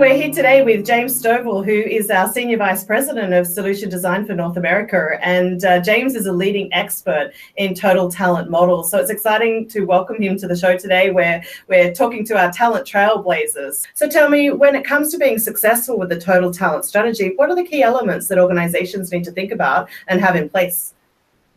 We're here today with James Stovall, who is our Senior Vice President of Solution Design for North America. And James is a leading expert in total talent models. So it's exciting to welcome him to the show today, where we're talking to our talent trailblazers. So tell me, when it comes to being successful with the total talent strategy, what are the key elements that organizations need to think about and have in place?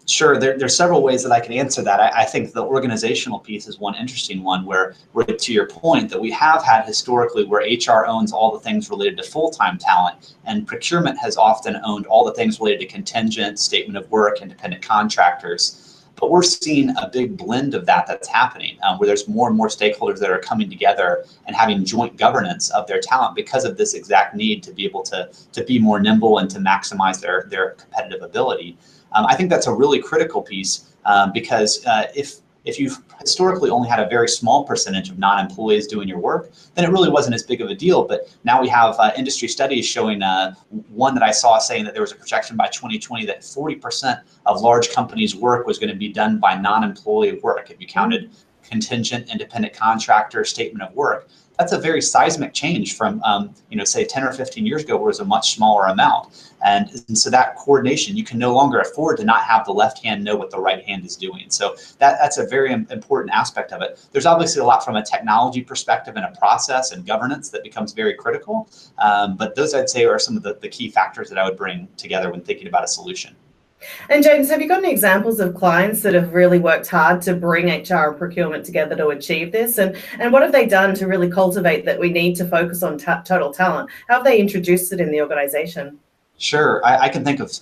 Sure, there's several ways that I can answer that. I think the organizational piece is one interesting one where to your point that we have had historically where HR owns all the things related to full-time talent and procurement has often owned all the things related to contingent, statement of work, independent contractors. But we're seeing a big blend of that's happening where there's more and more stakeholders that are coming together and having joint governance of their talent because of this exact need to be able to be more nimble and to maximize their competitive ability. I think that's a really critical piece because if you've historically only had a very small percentage of non-employees doing your work, then it really wasn't as big of a deal. But now we have industry studies showing one that I saw saying that there was a projection by 2020 that 40% of large companies' work was going to be done by non-employee work. If you counted contingent, independent contractor, statement of work, that's a very seismic change from, say 10 or 15 years ago, where it was a much smaller amount. And so that coordination, you can no longer afford to not have the left hand know what the right hand is doing. So that's a very important aspect of it. There's obviously a lot from a technology perspective and a process and governance that becomes very critical. But those, I'd say, are some of the key factors that I would bring together when thinking about a solution. And James, have you got any examples of clients that have really worked hard to bring HR and procurement together to achieve this? And what have they done to really cultivate that we need to focus on total talent? How have they introduced it in the organization? Sure, I can think of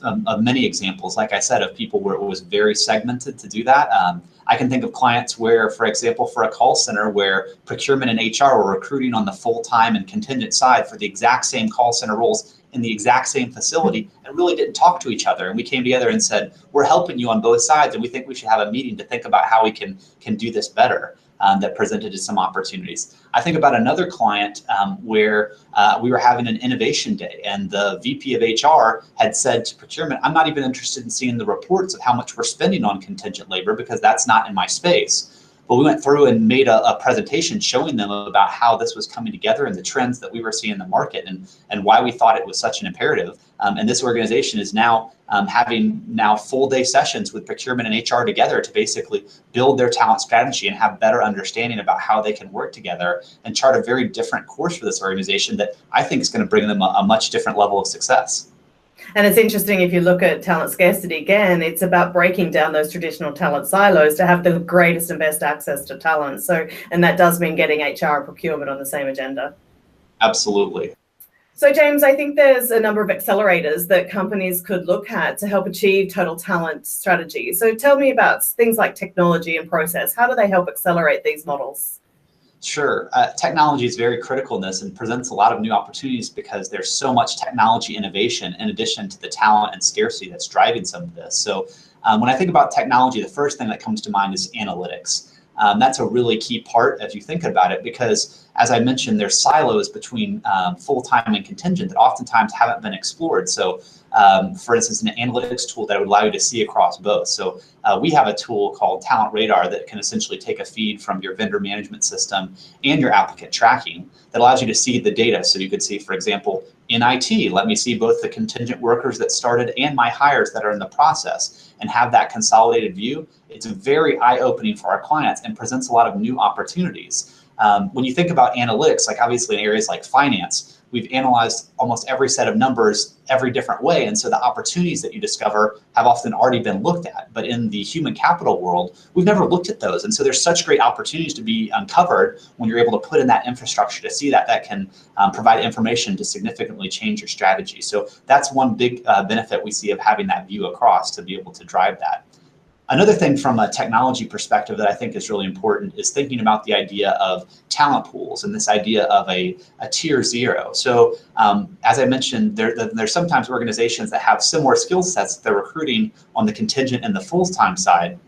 many examples, like I said, of people where it was very segmented to do that. I can think of clients where, for example, for a call center where procurement and HR were recruiting on the full-time and contingent side for the exact same call center roles in the exact same facility and really didn't talk to each other. And we came together and said, we're helping you on both sides and we think we should have a meeting to think about how we can do this better. That presented some opportunities. I think about another client where we were having an innovation day and the VP of HR had said to procurement, I'm not even interested in seeing the reports of how much we're spending on contingent labor because that's not in my space. But we went through and made a presentation showing them about how this was coming together and the trends that we were seeing in the market and why we thought it was such an imperative. And this organization is now having full day sessions with procurement and HR together to basically build their talent strategy and have better understanding about how they can work together and chart a very different course for this organization that I think is going to bring them a much different level of success. And it's interesting, if you look at talent scarcity again, it's about breaking down those traditional talent silos to have the greatest and best access to talent. So, and that does mean getting HR and procurement on the same agenda. Absolutely. So James, I think there's a number of accelerators that companies could look at to help achieve total talent strategy. So tell me about things like technology and process. How do they help accelerate these models? Sure. Technology is very critical in this and presents a lot of new opportunities because there's so much technology innovation in addition to the talent and scarcity that's driving some of this. So when I think about technology, the first thing that comes to mind is analytics. That's a really key part as you think about it because, as I mentioned, there's silos between full-time and contingent that oftentimes haven't been explored. So for instance, an analytics tool that would allow you to see across both. So we have a tool called Talent Radar that can essentially take a feed from your vendor management system and your applicant tracking that allows you to see the data. So you could see, for example, in IT, let me see both the contingent workers that started and my hires that are in the process and have that consolidated view. It's very eye-opening for our clients and presents a lot of new opportunities. When you think about analytics, like obviously in areas like finance, we've analyzed almost every set of numbers every different way. And so the opportunities that you discover have often already been looked at. But in the human capital world, we've never looked at those. And so there's such great opportunities to be uncovered when you're able to put in that infrastructure to see that can provide information to significantly change your strategy. So that's one big benefit we see of having that view across to be able to drive that. Another thing from a technology perspective that I think is really important is thinking about the idea of talent pools and this idea of a tier zero. So as I mentioned, there's sometimes organizations that have similar skill sets that they're recruiting on the contingent and the full-time side.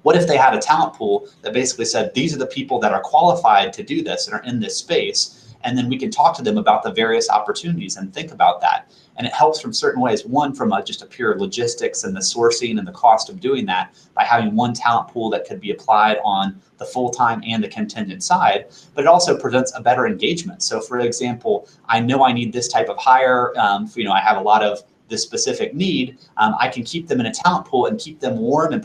What if they had a talent pool that basically said, these are the people that are qualified to do this and are in this space, and then we can talk to them about the various opportunities and think about that. And it helps from certain ways. One, from just a pure logistics and the sourcing and the cost of doing that by having one talent pool that could be applied on the full-time and the contingent side, but it also presents a better engagement. So for example, I know I need this type of hire, I have a lot of this specific need, I can keep them in a talent pool and keep them warm and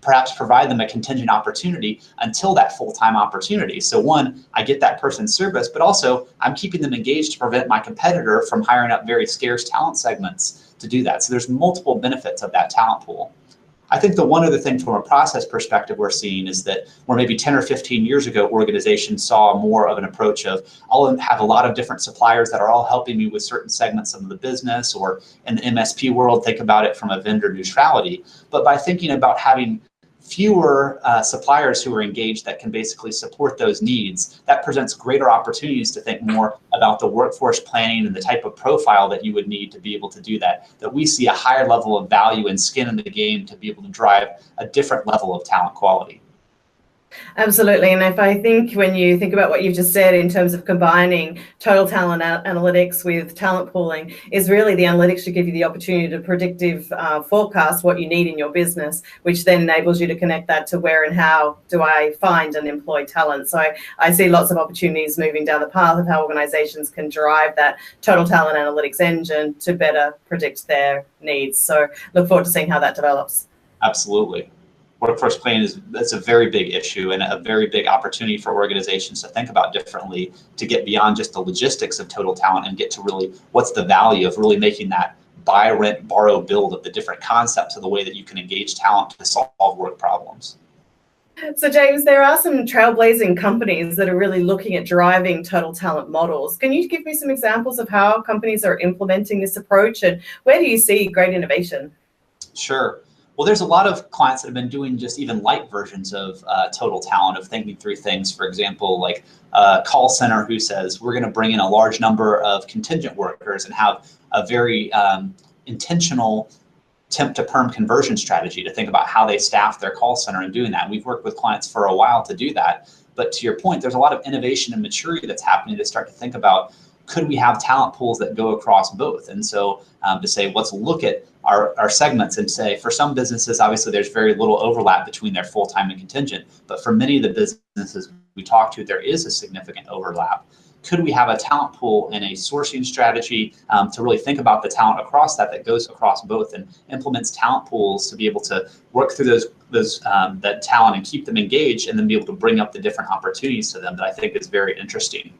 perhaps provide them a contingent opportunity until that full-time opportunity. So one, I get that person's service, but also I'm keeping them engaged to prevent my competitor from hiring up very scarce talent segments to do that. So there's multiple benefits of that talent pool. I think the one other thing from a process perspective we're seeing is that where maybe 10 or 15 years ago, organizations saw more of an approach of, I'll have a lot of different suppliers that are all helping me with certain segments of the business, or in the MSP world, think about it from a vendor neutrality. But by thinking about having fewer suppliers who are engaged that can basically support those needs, that presents greater opportunities to think more about the workforce planning and the type of profile that you would need to be able to do that we see a higher level of value and skin in the game to be able to drive a different level of talent quality. Absolutely. And if I think when you think about what you've just said in terms of combining total talent analytics with talent pooling, is really the analytics should give you the opportunity to predictive forecast what you need in your business, which then enables you to connect that to where and how do I find and employ talent. So I see lots of opportunities moving down the path of how organizations can drive that total talent analytics engine to better predict their needs. So look forward to seeing how that develops. Absolutely. Workforce planning that's a very big issue and a very big opportunity for organizations to think about differently, to get beyond just the logistics of total talent and get to really what's the value of really making that buy, rent, borrow, build of the different concepts of the way that you can engage talent to solve work problems. So James, there are some trailblazing companies that are really looking at driving total talent models. Can you give me some examples of how companies are implementing this approach, and where do you see great innovation? Sure. Well, there's a lot of clients that have been doing just even light versions of total talent, of thinking through things, for example, like a call center who says, we're going to bring in a large number of contingent workers and have a very intentional temp to perm conversion strategy to think about how they staff their call center and doing that. And we've worked with clients for a while to do that. But to your point, there's a lot of innovation and maturity that's happening to start to think about, could we have talent pools that go across both? And so to say, let's look at our segments and say, for some businesses, obviously there's very little overlap between their full-time and contingent, but for many of the businesses we talk to, there is a significant overlap. Could we have a talent pool and a sourcing strategy to really think about the talent across that goes across both and implements talent pools to be able to work through that talent and keep them engaged, and then be able to bring up the different opportunities to them, that I think is very interesting.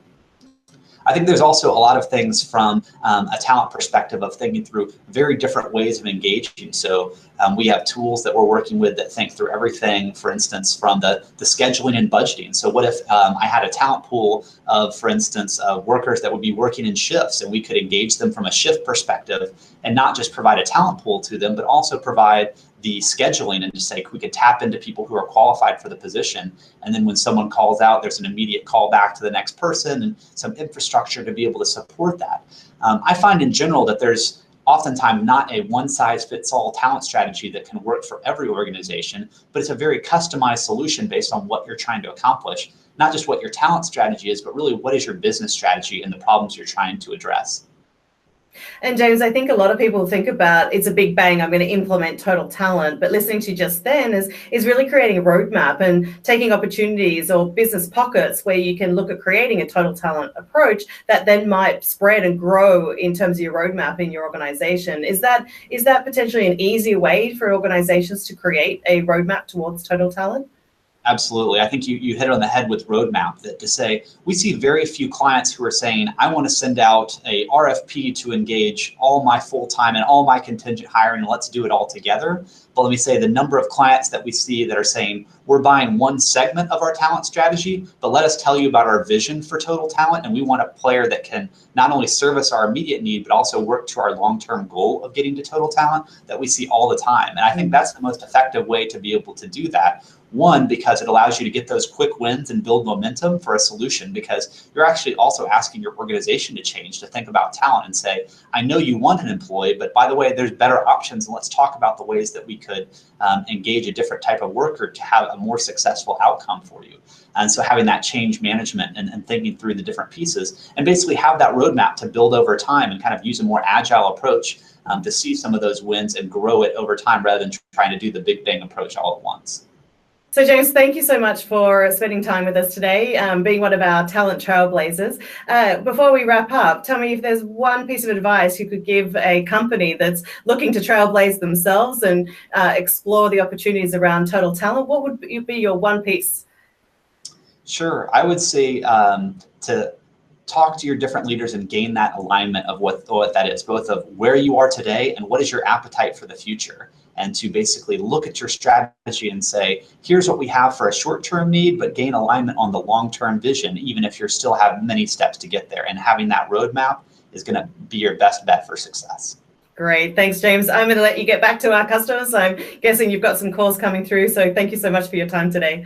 I think there's also a lot of things from a talent perspective of thinking through very different ways of engaging. So we have tools that we're working with that think through everything, for instance, from the scheduling and budgeting. So what if I had a talent pool of, for instance, workers that would be working in shifts, and we could engage them from a shift perspective and not just provide a talent pool to them, but also provide the scheduling, and just say we could tap into people who are qualified for the position. And then when someone calls out, there's an immediate call back to the next person and some infrastructure to be able to support that. I find in general that there's oftentimes not a one-size-fits-all talent strategy that can work for every organization, but it's a very customized solution based on what you're trying to accomplish. Not just what your talent strategy is, but really what is your business strategy and the problems you're trying to address. And James, I think a lot of people think about it's a big bang, I'm going to implement total talent, but listening to you just then is really creating a roadmap and taking opportunities or business pockets where you can look at creating a total talent approach that then might spread and grow in terms of your roadmap in your organization. Is that potentially an easier way for organizations to create a roadmap towards total talent? Absolutely. I think you hit it on the head with roadmap, that to say, we see very few clients who are saying, I want to send out a RFP to engage all my full-time and all my contingent hiring, and let's do it all together. But let me say, the number of clients that we see that are saying, we're buying one segment of our talent strategy, but let us tell you about our vision for total talent. And we want a player that can not only service our immediate need, but also work to our long-term goal of getting to total talent, that we see all the time. And I think that's the most effective way to be able to do that. One, because it allows you to get those quick wins and build momentum for a solution, because you're actually also asking your organization to change, to think about talent and say, I know you want an employee, but by the way, there's better options, and let's talk about the ways that we could engage a different type of worker to have a more successful outcome for you. And so having that change management and thinking through the different pieces, and basically have that roadmap to build over time and kind of use a more agile approach to see some of those wins and grow it over time, rather than trying to do the big bang approach all at once. So James, thank you so much for spending time with us today, being one of our talent trailblazers. Before we wrap up, tell me if there's one piece of advice you could give a company that's looking to trailblaze themselves and explore the opportunities around total talent. What would be your one piece? Sure. I would say to talk to your different leaders and gain that alignment of what that is, both of where you are today and what is your appetite for the future. And to basically look at your strategy and say, here's what we have for a short-term need, but gain alignment on the long-term vision, even if you still have many steps to get there. And having that roadmap is going to be your best bet for success. Great. Thanks, James. I'm going to let you get back to our customers. I'm guessing you've got some calls coming through. So thank you so much for your time today.